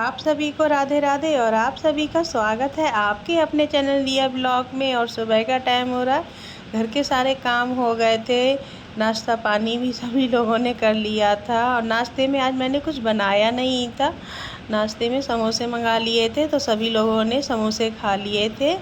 आप सभी को राधे राधे और आप सभी का स्वागत है आपके अपने चैनल रिया ब्लॉग में। और सुबह का टाइम हो रहा, घर के सारे काम हो गए थे, नाश्ता पानी भी सभी लोगों ने कर लिया था। और नाश्ते में आज मैंने कुछ बनाया नहीं था, नाश्ते में समोसे मंगा लिए थे तो सभी लोगों ने समोसे खा लिए थे।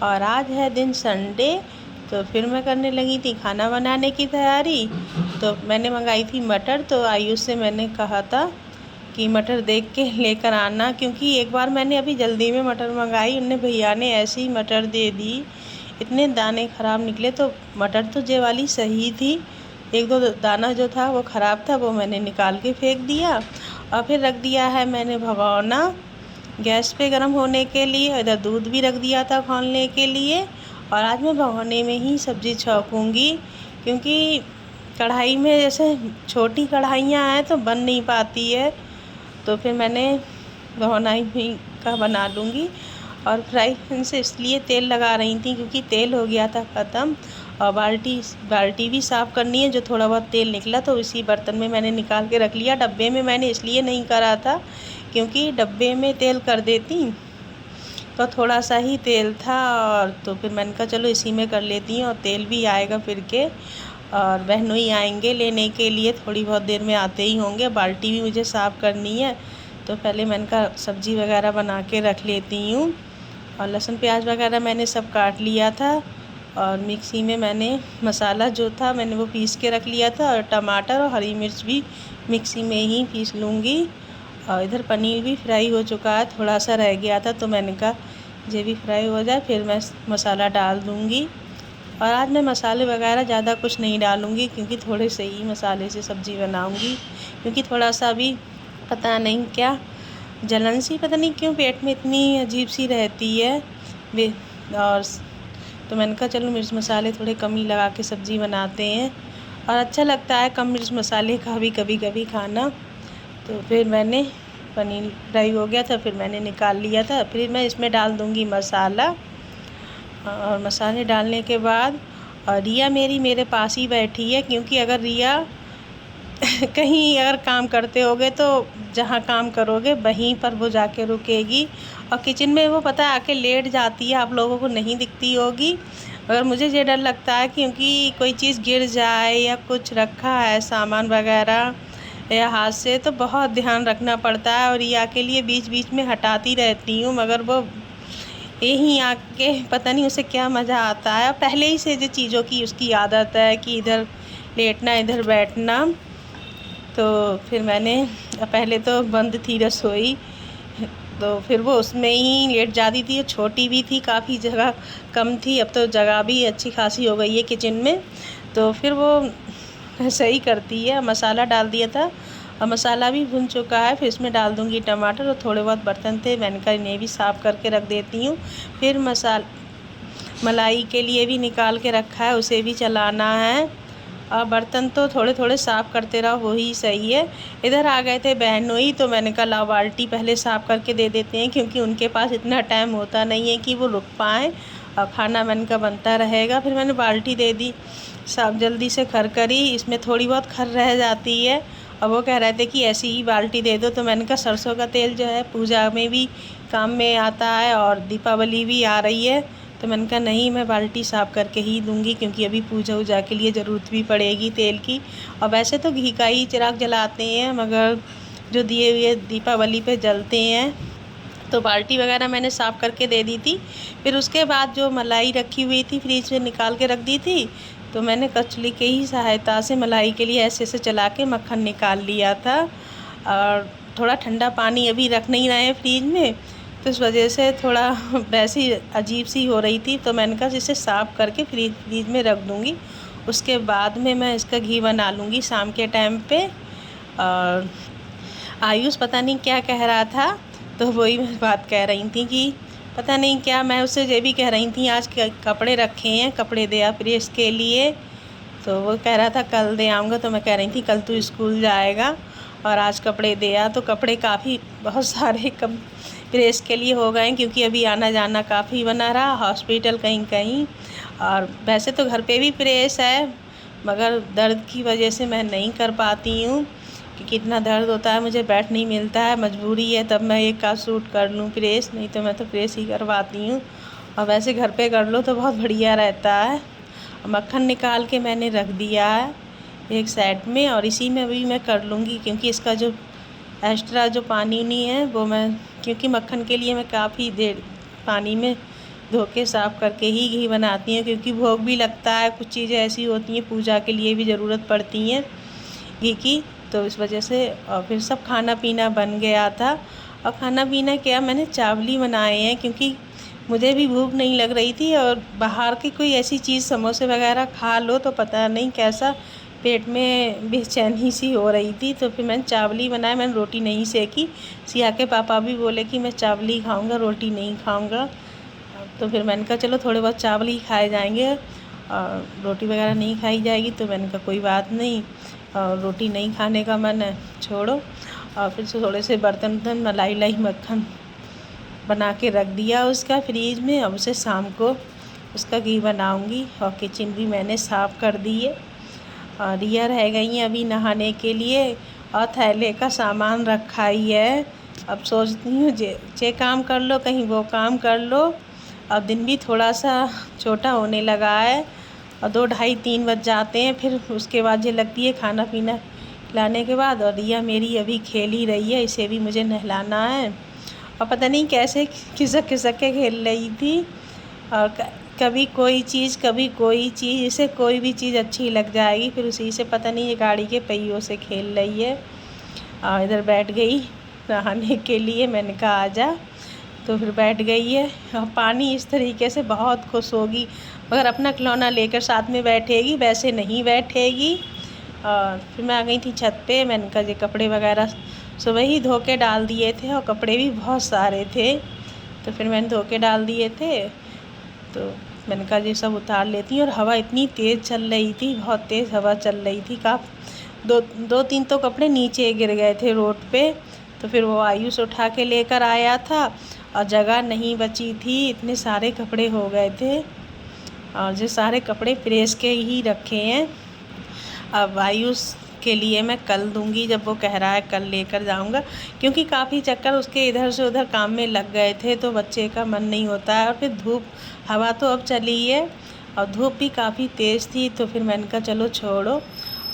और आज है दिन संडे, तो फिर मैं करने लगी थी खाना बनाने की तैयारी। तो मैंने मंगाई थी मटर, तो आयुष से मैंने कहा था कि मटर देख के लेकर आना, क्योंकि एक बार मैंने अभी जल्दी में मटर मंगाई, उनने भैया ने ऐसी ही मटर दे दी, इतने दाने ख़राब निकले। तो मटर तो जे वाली सही थी, एक दो दाना जो था वो ख़राब था, वो मैंने निकाल के फेंक दिया। और फिर रख दिया है मैंने भगोना गैस पे गर्म होने के लिए, इधर दूध भी रख दिया था खौलने के लिए। और आज मैं भगोने में ही सब्ज़ी छौंकूँगी, क्योंकि कढ़ाई में जैसे छोटी कढ़ाइयाँ हैं तो बन नहीं पाती है, तो फिर मैंने भगोना ही का बना लूँगी। और फ्राई पैन से इसलिए तेल लगा रही थी क्योंकि तेल हो गया था ख़त्म, और बाल्टी भी साफ़ करनी है, जो थोड़ा बहुत तेल निकला तो इसी बर्तन में मैंने निकाल के रख लिया। डब्बे में मैंने इसलिए नहीं करा था क्योंकि डब्बे में तेल कर देती तो थोड़ा सा ही तेल था, और तो फिर मैंने कहा चलो इसी में कर लेती हूँ, और तेल भी आएगा फिर के। और बहनों ही आएंगे लेने के लिए, थोड़ी बहुत देर में आते ही होंगे। बाल्टी भी मुझे साफ़ करनी है, तो पहले मैंने कहा सब्ज़ी वगैरह बना के रख लेती हूँ। और लहसुन प्याज वगैरह मैंने सब काट लिया था, और मिक्सी में मैंने मसाला जो था मैंने वो पीस के रख लिया था, और टमाटर और हरी मिर्च भी मिक्सी में ही पीस लूँगी। और इधर पनीर भी फ्राई हो चुका है, थोड़ा सा रह गया था, तो मैंने कहा ये भी फ्राई हो जाए फिर मैं मसाला डाल दूँगी। और आज मैं मसाले वगैरह ज़्यादा कुछ नहीं डालूँगी, क्योंकि थोड़े से ही मसाले से सब्ज़ी बनाऊँगी, क्योंकि थोड़ा सा भी पता नहीं क्या जलन सी, पता नहीं क्यों पेट में इतनी अजीब सी रहती है वे। और तो मैंने कहा चलो मिर्च मसाले थोड़े कम ही लगा के सब्ज़ी बनाते हैं, और अच्छा लगता है कम मिर्च मसाले का भी कभी कभी खाना। तो फिर मैंने पनीर फ्राई हो गया था, फिर मैंने निकाल लिया था। फिर मैं इसमें डाल दूँगी मसाला, और मसाले डालने के बाद और रिया मेरे पास ही बैठी है, क्योंकि अगर रिया कहीं अगर काम करते होगे तो जहाँ काम करोगे वहीं पर वो जाके रुकेगी, और किचन में वो पता है आके लेट जाती है, आप लोगों को नहीं दिखती होगी। मगर मुझे ये डर लगता है क्योंकि कोई चीज़ गिर जाए या कुछ रखा है सामान वगैरह या हाथ से, तो बहुत ध्यान रखना पड़ता है। और रिया के लिए बीच बीच में हटाती रहती हूँ, मगर वो यहीं आके पता नहीं उसे क्या मज़ा आता है। पहले ही से जो चीज़ों की उसकी आदत है कि इधर लेटना इधर बैठना। तो फिर मैंने पहले तो बंद थी रसोई, तो फिर वो उसमें ही लेट जाती थी, छोटी भी थी, काफ़ी जगह कम थी, अब तो जगह भी अच्छी खासी हो गई है किचन में, तो फिर वो सही करती है। मसाला डाल दिया था और मसाला भी भुन चुका है, फिर इसमें डाल दूँगी टमाटर, और थोड़े बहुत बर्तन थे मैंने कहा इन्हें भी साफ़ करके रख देती हूँ। फिर मलाई के लिए भी निकाल के रखा है, उसे भी चलाना है, और बर्तन तो थोड़े थोड़े साफ़ करते रहो वही सही है। इधर आ गए थे बहनोई, तो मैंने कहा लाओ बाल्टी पहले साफ़ करके दे देते हैं, क्योंकि उनके पास इतना टाइम होता नहीं है कि वो रुक पाएँ, और खाना मैंने कहा बनता रहेगा। फिर मैंने बाल्टी दे दी साफ, जल्दी से खर करी, इसमें थोड़ी बहुत खर रह जाती है, और वो कह रहे थे कि ऐसी ही बाल्टी दे दो। तो मैंने कहा सरसों का तेल जो है पूजा में भी काम में आता है, और दीपावली भी आ रही है, तो मैंने कहा नहीं मैं बाल्टी साफ़ करके ही दूँगी, क्योंकि अभी पूजा वूजा के लिए ज़रूरत भी पड़ेगी तेल की। और वैसे तो घी का ही चिराग जलाते हैं, मगर जो दिए हुए दीपावली पे जलते हैं, तो बाल्टी वगैरह मैंने साफ़ करके दे दी थी। फिर उसके बाद जो मलाई रखी हुई थी फ्रिज में निकाल के रख दी थी, तो मैंने कचली के ही सहायता से मलाई के लिए ऐसे ऐसे चला के मक्खन निकाल लिया था। और थोड़ा ठंडा पानी अभी रख नहीं रहे हैं फ्रिज में, तो इस वजह से थोड़ा वैसी अजीब सी हो रही थी, तो मैंने कहा इसे साफ़ करके फ्रिज में रख दूँगी, उसके बाद में मैं इसका घी बना लूँगी शाम के टाइम पे। और आयुष पता नहीं क्या कह रहा था, तो वही बात कह रही थी कि पता नहीं क्या, मैं उससे ये भी कह रही थी आज कपड़े रखे हैं, कपड़े दे आ प्रेस के लिए, तो वो कह रहा था कल दे आऊँगा, तो मैं कह रही थी कल तू स्कूल जाएगा और आज कपड़े दे आ। तो कपड़े काफ़ी बहुत सारे कम प्रेस के लिए हो गए, क्योंकि अभी आना जाना काफ़ी बना रहा, हॉस्पिटल कहीं कहीं, और वैसे तो घर पे भी प्रेस है, मगर दर्द की वजह से मैं नहीं कर पाती हूँ। क्योंकि इतना दर्द होता है, मुझे बेड नहीं मिलता है, मजबूरी है, तब मैं एक का सूट कर लूँ प्रेस, नहीं तो मैं तो प्रेस ही करवाती हूँ। और वैसे घर पे कर लो तो बहुत बढ़िया रहता है। मक्खन निकाल के मैंने रख दिया है एक साइड में, और इसी में भी मैं कर लूँगी, क्योंकि इसका जो एक्स्ट्रा जो पानी नहीं है वो मैं, क्योंकि मक्खन के लिए मैं काफ़ी देर पानी में धो के साफ़ करके ही घी बनाती हूँ, क्योंकि भोग भी लगता है, कुछ चीज़ें ऐसी होती हैं पूजा के लिए भी ज़रूरत पड़ती हैं घी की, तो इस वजह से। और फिर सब खाना पीना बन गया था। और खाना पीना क्या, मैंने चावल बनाए हैं, क्योंकि मुझे भी भूख नहीं लग रही थी, और बाहर की कोई ऐसी चीज़ समोसे वगैरह खा लो तो पता नहीं कैसा पेट में बेचैनी सी हो रही थी, तो फिर मैंने चावल ही बनाया। मैंने रोटी नहीं सेकी। सिया के पापा भी बोले कि मैं चावल ही खाऊंगा, रोटी नहीं खाऊंगा, तो फिर मैंने कहा चलो थोड़े बहुत चावल ही खाए जाएंगे और रोटी वगैरह नहीं खाई जाएगी, तो मैंने कहा कोई बात नहीं, और रोटी नहीं खाने का मन है, छोड़ो। और फिर से थोड़े से बर्तन मलाई मक्खन बना के रख दिया उसका फ्रीज में। अब उसे शाम को उसका घी बनाऊंगी। और किचन भी मैंने साफ़ कर दी है, और रिया रह गई हैं अभी नहाने के लिए, और थैले का सामान रखा ही है। अब सोचती हूँ जे काम कर लो, कहीं वो काम कर लो। अब दिन भी थोड़ा सा छोटा होने लगा है, और 2 ढाई 3 बज जाते हैं। फिर उसके बाद ये लगती है खाना पीना खिलाने के बाद, और रिया मेरी अभी खेल ही रही है, इसे भी मुझे नहलाना है। और पता नहीं कैसे खिसक खिसक के खेल रही थी, और कभी कोई चीज़ कभी कोई चीज़, इसे कोई भी चीज़ अच्छी लग जाएगी, फिर उसी से पता नहीं ये गाड़ी के पहियों से खेल रही है। और इधर बैठ गई नहाने के लिए, मैंने कहा आजा, तो फिर बैठ गई है। और पानी इस तरीके से बहुत खुश होगी, मगर अपना खिलौना लेकर साथ में बैठेगी, वैसे नहीं बैठेगी। और फिर मैं आ गई थी छत पे। मैंने कहा ये कपड़े वगैरह सुबह ही धो के डाल दिए थे, और कपड़े भी बहुत सारे थे, तो फिर मैंने धो के डाल दिए थे, तो मैंने कहा ये सब उतार लेती हूँ। और हवा इतनी तेज़ चल रही थी, बहुत तेज़ हवा चल रही थी, दो तीन तो कपड़े नीचे गिर गए थे रोड पे, तो फिर वो आयुष उठा के लेकर आया था, और जगह नहीं बची थी, इतने सारे कपड़े हो गए थे, और जो सारे कपड़े प्रेस के ही रखे हैं। अब आयुष के लिए मैं कल दूंगी, जब वो कह रहा है कल लेकर जाऊंगा, क्योंकि काफ़ी चक्कर उसके इधर से उधर काम में लग गए थे, तो बच्चे का मन नहीं होता है। और फिर धूप, हवा तो अब चली है, और धूप भी काफ़ी तेज़ थी, तो फिर मैंने कहा चलो छोड़ो।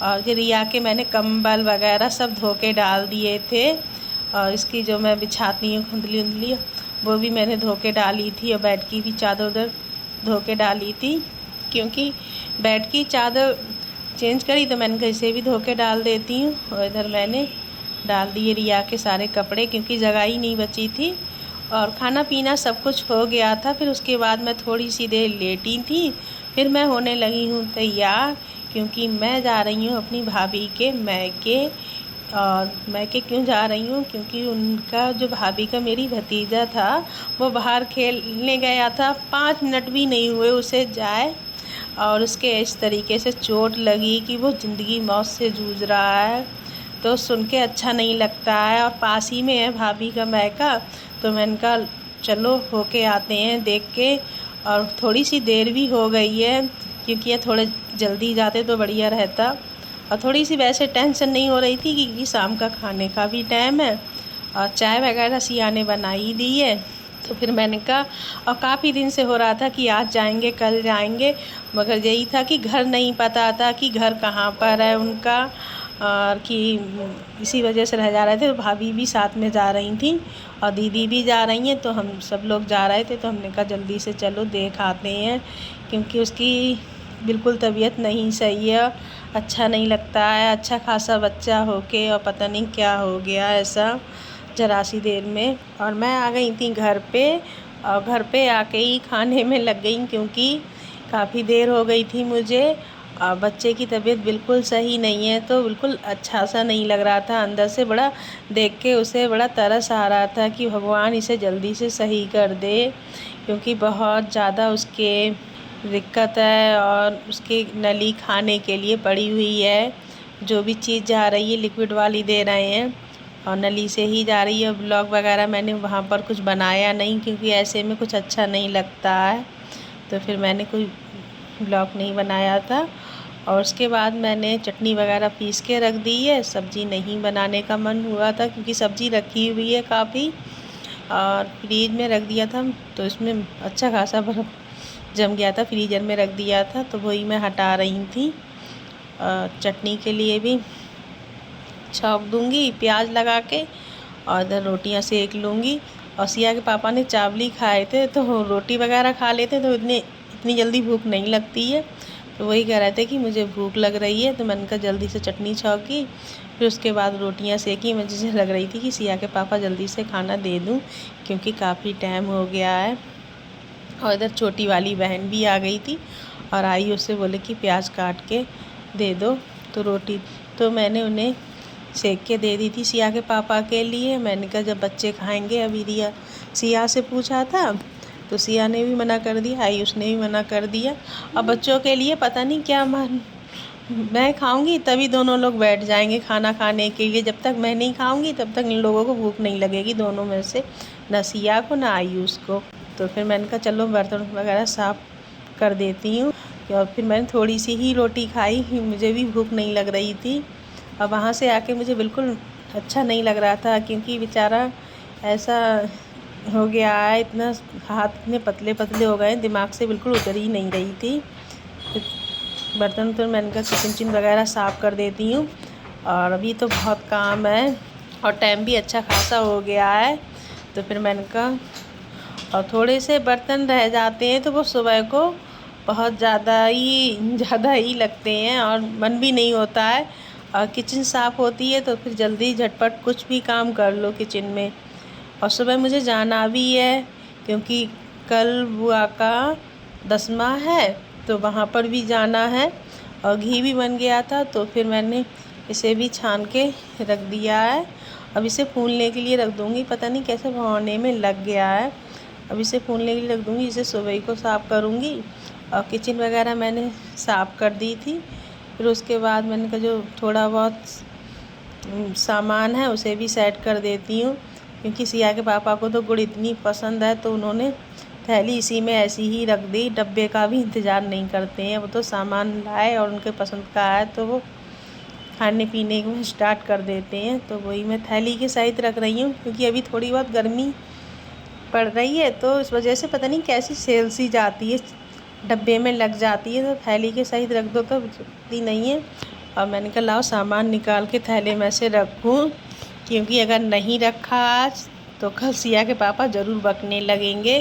और फिर रिया के मैंने कंबल वगैरह सब धो के डाल दिए थे, और इसकी जो मैं बिछाती हूँ खुंदली उंदली, वो भी मैंने धो के डाली थी, और बेड की भी चादर उधर धो के डाली थी, क्योंकि बेड की चादर चेंज करी तो मैंने कहा इसे भी धो के डाल देती हूँ। और इधर मैंने डाल दिए रिया के सारे कपड़े, क्योंकि जगह ही नहीं बची थी, और खाना पीना सब कुछ हो गया था। फिर उसके बाद मैं थोड़ी सी देर लेटी थी, फिर मैं होने लगी हूँ तैयार, क्योंकि मैं जा रही हूँ अपनी भाभी के मैके। और मैके क्यों जा रही हूँ, क्योंकि उनका जो भाभी का मेरी भतीजा था, वो बाहर खेलने गया था, 5 मिनट भी नहीं हुए उसे जाए, और उसके इस तरीके से चोट लगी कि वो ज़िंदगी मौत से जूझ रहा है, तो सुन के अच्छा नहीं लगता है। और पास ही में है भाभी का मैका, तो मैंने कहा चलो होके आते हैं देख के। और थोड़ी सी देर भी हो गई है, क्योंकि ये थोड़े जल्दी जाते तो बढ़िया रहता। और थोड़ी सी वैसे टेंशन नहीं हो रही थी, क्योंकि शाम का खाने का भी टाइम है, और चाय वगैरह सिया ने बनाई दी है, तो फिर मैंने कहा, और काफ़ी दिन से हो रहा था कि आज जाएंगे कल जाएंगे, मगर यही था कि घर नहीं पता था कि घर कहाँ पर है उनका, और कि इसी वजह से रह जा रहे थे। तो भाभी भी साथ में जा रही थी, और दीदी भी जा रही हैं, तो हम सब लोग जा रहे थे, तो हमने कहा जल्दी से चलो देख आते हैं, क्योंकि उसकी बिल्कुल तबीयत नहीं सही है, अच्छा नहीं लगता है, अच्छा खासा बच्चा होके और पता नहीं क्या हो गया ऐसा ज़रा सी देर में। और मैं आ गई थी घर पे, और घर पे आके ही खाने में लग गई, क्योंकि काफ़ी देर हो गई थी मुझे, और बच्चे की तबीयत बिल्कुल सही नहीं है, तो बिल्कुल अच्छा सा नहीं लग रहा था, अंदर से बड़ा देख के उसे बड़ा तरस आ रहा था कि भगवान इसे जल्दी से सही कर दे, क्योंकि बहुत ज़्यादा उसके दिक्कत है, और उसकी नली खाने के लिए पड़ी हुई है, जो भी चीज़ जा रही है लिक्विड वाली दे रहे हैं, और नली से ही जा रही है। ब्लॉग वगैरह मैंने वहाँ पर कुछ बनाया नहीं, क्योंकि ऐसे में कुछ अच्छा नहीं लगता है, तो फिर मैंने कोई ब्लॉग नहीं बनाया था। और उसके बाद मैंने चटनी वगैरह पीस के रख दी है। सब्ज़ी नहीं बनाने का मन हुआ था क्योंकि सब्ज़ी रखी हुई है काफ़ी, और फ्रीज में रख दिया था तो इसमें अच्छा खासा बर्फ़ जम गया था, फ्रीज़र में रख दिया था, तो वही मैं हटा रही थी। चटनी के लिए भी छौंक दूँगी प्याज लगा के, और इधर रोटियां सेक लूँगी। और सिया के पापा ने चावल खाए थे तो रोटी वगैरह खा लेते तो इतनी जल्दी भूख नहीं लगती है, तो वही कह रहे थे कि मुझे भूख लग रही है, तो मैंने कहा जल्दी से चटनी छौंकी, फिर उसके बाद रोटियां सेकी। मुझे लग रही थी कि सिया के पापा जल्दी से खाना दे दूं क्योंकि काफ़ी टाइम हो गया है। और इधर छोटी वाली बहन भी आ गई थी और आई, उससे बोले कि प्याज काट के दे दो, तो रोटी तो मैंने उन्हें सेक के दे दी थी सिया के पापा के लिए। मैंने कहा जब बच्चे खाएंगे, अभी सिया से पूछा था तो सिया ने भी मना कर दिया, आई उसने भी मना कर दिया। अब बच्चों के लिए पता नहीं क्या मैं खाऊंगी तभी दोनों लोग बैठ जाएंगे खाना खाने के लिए। जब तक मैं नहीं खाऊंगी तब तक इन लोगों को भूख नहीं लगेगी, दोनों में से, ना सिया को ना आयुष को। तो फिर मैंने कहा चलो बर्तन वगैरह साफ़ कर देती हूँ। और फिर मैंने थोड़ी सी ही रोटी खाई, मुझे भी भूख नहीं लग रही थी। और वहाँ से आके मुझे बिल्कुल अच्छा नहीं लग रहा था क्योंकि बेचारा ऐसा हो गया है, इतना हाथ इतने पतले पतले हो गए, दिमाग से बिल्कुल उतर ही नहीं रही थी। बर्तन तो मैंने कहा किचन वगैरह साफ़ कर देती हूँ, और अभी तो बहुत काम है और टाइम भी अच्छा खासा हो गया है। तो फिर मैंने कहा, और थोड़े से बर्तन रह जाते हैं तो वो सुबह को बहुत ज़्यादा ही लगते हैं और मन भी नहीं होता है। और किचन साफ़ होती है तो फिर जल्दी झटपट कुछ भी काम कर लो किचन में। और सुबह मुझे जाना भी है क्योंकि कल बुआ का 10वां है, तो वहाँ पर भी जाना है। और घी भी बन गया था तो फिर मैंने इसे भी छान के रख दिया है। अब इसे फूलने के लिए रख दूँगी, पता नहीं कैसे भगोने में लग गया है। अब इसे फूलने के लिए रख दूँगी, इसे सुबह को साफ़ करूँगी। और किचन वगैरह मैंने साफ़ कर दी थी। फिर उसके बाद मैंने कहा जो थोड़ा बहुत सामान है उसे भी सेट कर देती हूँ क्योंकि सिया के पापा को तो गुड़ इतनी पसंद है, तो उन्होंने थैली इसी में ऐसी ही रख दी, डब्बे का भी इंतज़ार नहीं करते हैं। वो तो सामान लाए और उनके पसंद का आया तो वो खाने पीने को स्टार्ट कर देते हैं। तो वही मैं थैली के सहित रख रही हूँ क्योंकि अभी थोड़ी बहुत गर्मी पड़ रही है, तो इस वजह से पता नहीं कैसी सेल सी जाती है, डब्बे में लग जाती है, तो थैली के सहित रख दो तो जल्दी नहीं है। और मैंने कहा लाओ सामान निकाल के थैले में से रखूँ क्योंकि अगर नहीं रखा आज तो कल सिया के पापा ज़रूर बकने लगेंगे।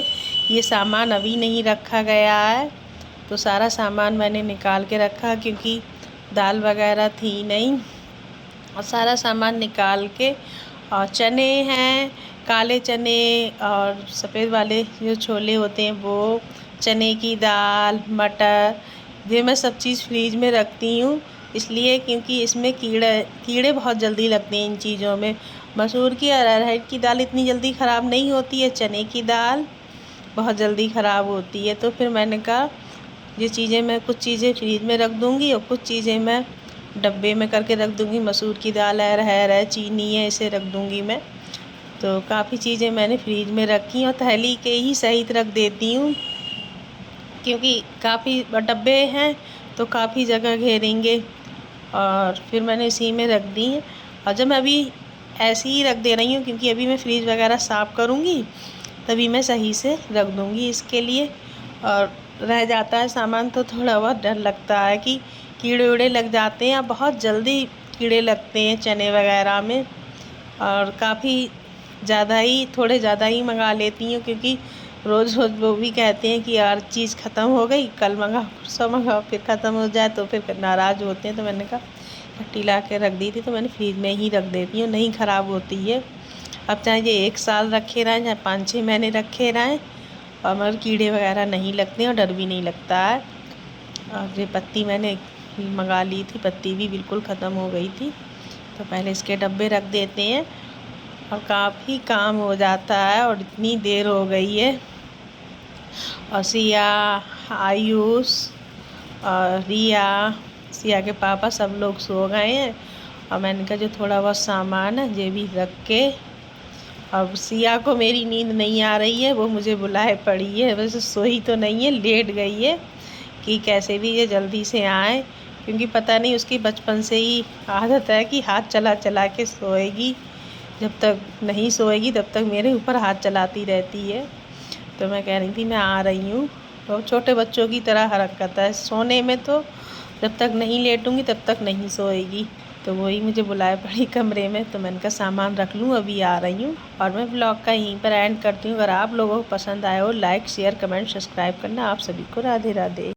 ये सामान अभी नहीं रखा गया है, तो सारा सामान मैंने निकाल के रखा क्योंकि दाल वगैरह थी नहीं, और सारा सामान निकाल के। और चने हैं, काले चने और सफ़ेद वाले जो छोले होते हैं वो, चने की दाल, मटर, ये मैं सब चीज़ फ्रीज में रखती हूँ इसलिए क्योंकि इसमें कीड़े बहुत जल्दी लगते हैं इन चीज़ों में। मसूर की और अरहर की दाल इतनी जल्दी ख़राब नहीं होती है, चने की दाल बहुत जल्दी ख़राब होती है। तो फिर मैंने कहा ये चीज़ें मैं कुछ चीज़ें फ्रीज में रख दूँगी और कुछ चीज़ें मैं डब्बे में करके रख दूँगी। मसूर की दाल है, अरहर है, चीनी है, इसे रख दूँगी मैं। तो काफ़ी चीज़ें मैंने फ्रीज में रखी और थैली के ही सहित रख देती हूँ क्योंकि काफ़ी डब्बे हैं तो काफ़ी जगह घेरेंगे। और फिर मैंने इसी में रख दी है। और जब मैं अभी ऐसे ही रख दे रही हूँ क्योंकि अभी मैं फ्रीज वगैरह साफ़ करूँगी तभी मैं सही से रख दूँगी इसके लिए। और रह जाता है सामान तो थोड़ा बहुत डर लगता है कि कीड़े उड़े लग जाते हैं, बहुत जल्दी कीड़े लगते हैं चने वगैरह में। और काफ़ी थोड़े ज़्यादा ही मंगा लेती हूँ क्योंकि रोज़ रोज़ वो भी कहते हैं कि यार चीज़ ख़त्म हो गई, कल मंगाओ परसों मंगाओ, फिर ख़त्म हो जाए तो फिर नाराज़ होते हैं। तो मैंने कहा खट्टी ला के रख दी थी तो मैंने फ्रीज में ही रख देती हूँ, नहीं ख़राब होती है। अब चाहे ये 1 साल रखे रहें चाहे 5-6 महीने रखे रहें, और मगर कीड़े वगैरह नहीं लगते हैं और डर भी नहीं लगता है। और ये पत्ती मैंने मंगा ली थी, पत्ती भी बिल्कुल ख़त्म हो गई थी, तो पहले इसके डब्बे रख देते हैं और काफ़ी काम हो जाता है। और इतनी देर हो गई है और सिया, आयुष और रिया, सिया के पापा सब लोग सो गए हैं। और मैंने कहा जो थोड़ा बहुत सामान है ये भी रख के, अब सिया को मेरी नींद नहीं आ रही है, वो मुझे बुलाए पड़ी है, वैसे सोई तो नहीं है, लेट गई है कि कैसे भी ये जल्दी से आए। क्योंकि पता नहीं उसकी बचपन से ही आदत है कि हाथ चला चला के सोएगी। जब तक नहीं सोएगी तब तक मेरे ऊपर हाथ चलाती रहती है। तो मैं कह रही थी मैं आ रही हूँ। तो छोटे बच्चों की तरह हरकत है सोने में, तो जब तक नहीं लेटूँगी तब तक नहीं सोएगी। तो वही मुझे बुलाए पड़ी कमरे में, तो मैंने कहा सामान रख लूँ, अभी आ रही हूँ। और मैं ब्लॉग का यहीं पर एंड करती हूँ। अगर आप लोगों को पसंद आए हो, लाइक शेयर कमेंट सब्सक्राइब करना। आप सभी को राधे राधे।